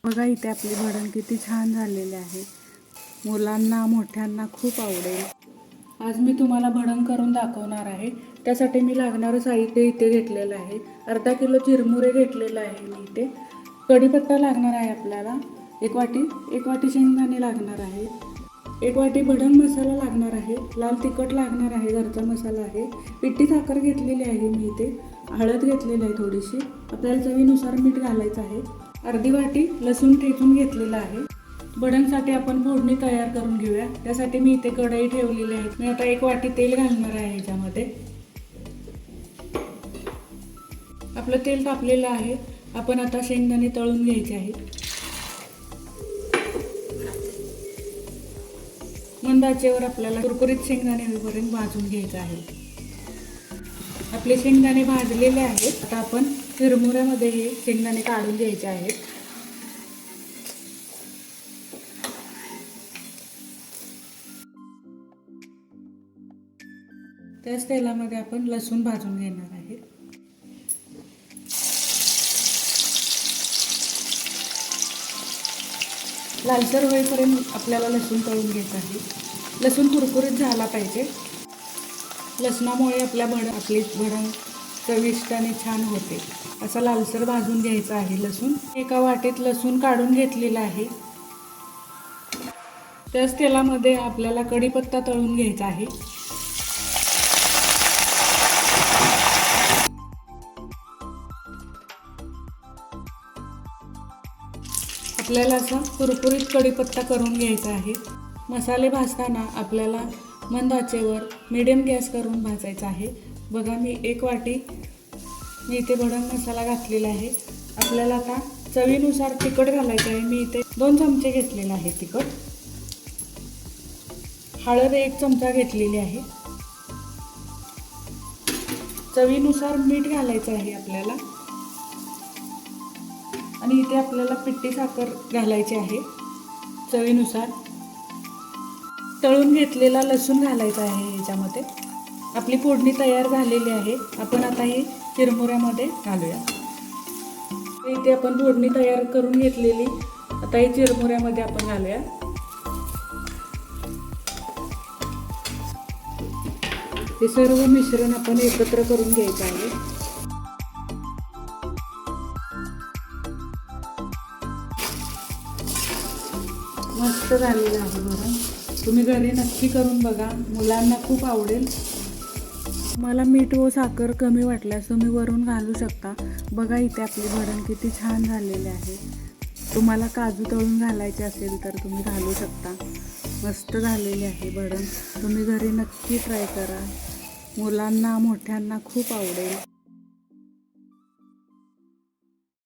बघा इथे आपली भडंग किती छान झालेले आहे. मुलांना मोठ्यांना खूप आवडेल. आज मी तुम्हाला भडंग करून दाखवणार आहे. त्यासाठी मी लागणारं साहित्य इथे घेतलेलं आहे. अर्धा किलो चिरमुरे घेतलेलं आहे मी इथे. कढीपत्ता लागणार आहे आपल्याला एक वाटी शेंगदाणे लागणार आहे. एक वाटी भडंग मसाला लागणार आहे. लाल तिखट लागणार आहे, घरचा मसाला आहे. पिठी साखर घेतलेली आहे मी इथे. हळद घेतलेली आहे थोडीशी. आपल्याला चवीनुसार मीठ घालायचं आहे. अर्धी वाटी लसूण ठेचून घेतलेला आहे. भडंगसाठी आपण फोडणी तयार करून घेऊया. त्यासाठी मी इथे कढई ठेवलेली आहे. मी आता 1 वाटी तेल घालणार आहे ह्याच्यामध्ये. आपलं तेल तापलेलं आहे. आपण आता शेंगदाणे तळून घ्यायचे आहेत. मंद आचेवर आपल्याला कुरकुरीत शेंगदाणे होईपर्यंत भाजून घ्यायचं आहे. आपले शेंगदाणे भाजलेले आहेत. आता आपण चिरमुऱ्यामध्ये हे शेंगदाणे काढून घ्यायचे आहेत. त्याच तेलामध्ये आपण लसूण भाजून घेणार आहे. लालसर होईपर्यंत आपल्याला लसूण तळून घ्यायचं आहे. लसूण कुरकुरीत झाला पाहिजे. लसणामुळे आपली भडंग चविष्ट आणि छान होते. असा लालसर भाजून घ्यायचा आहे लसूण. एका वाटीत लसूण काढून घेतलेला आहे. त्याच तेलामध्ये आपल्याला कढीपत्ता तळून घ्यायचा आहे. आपल्याला असा कुरकुरीत कढीपत्ता करून घ्यायचा आहे. मसाले भाजताना आपल्याला मंद आचेवर मीडियम गॅस करून भाजायचा आहे. बघा मी 1 वाटी मी इथे भडंग मसाला घातलेला आहे. आपल्याला आता चवीनुसार तिखट घालायचं आहे. मी इथे 2 चमचे घेतलेला आहे तिखट. हळद 1 चमचा घेतलेली आहे. चवीनुसार मीठ घालायचं आहे आपल्याला. आणि इथे आपल्याला पिठी साखर घालायची आहे चवीनुसार. तळून घेतलेला लसूण घालायचा आहे ह्याच्यामध्ये. आपली फोडणी तयार झालेली आहे. आपण आता ही चिरमुऱ्यामध्ये घालूया. इथे आपण फोडणी तयार करून घेतलेली आता ही चिरमुऱ्यामध्ये आपण घालूया. हे सर्व मिश्रण आपण एकत्र करून घ्यायचं आहे. मस्त झालेलं आहे भडंग. तुम्ही घरी नक्की करून बघा. मुलांना खूप आवडेल. मला मीठ व साखर कमी वाटल्यास तुम्ही वरून घालू शकता. बघा इथे आपली भडंग किती छान झालेले आहे. तुम्हाला काजू तळून घालायचे असेल तर तुम्ही घालू शकता. मस्त झालेली आहे भडंग. तुम्ही घरी नक्की ट्राय करा. मुलांना मोठ्यांना खूप आवडेल.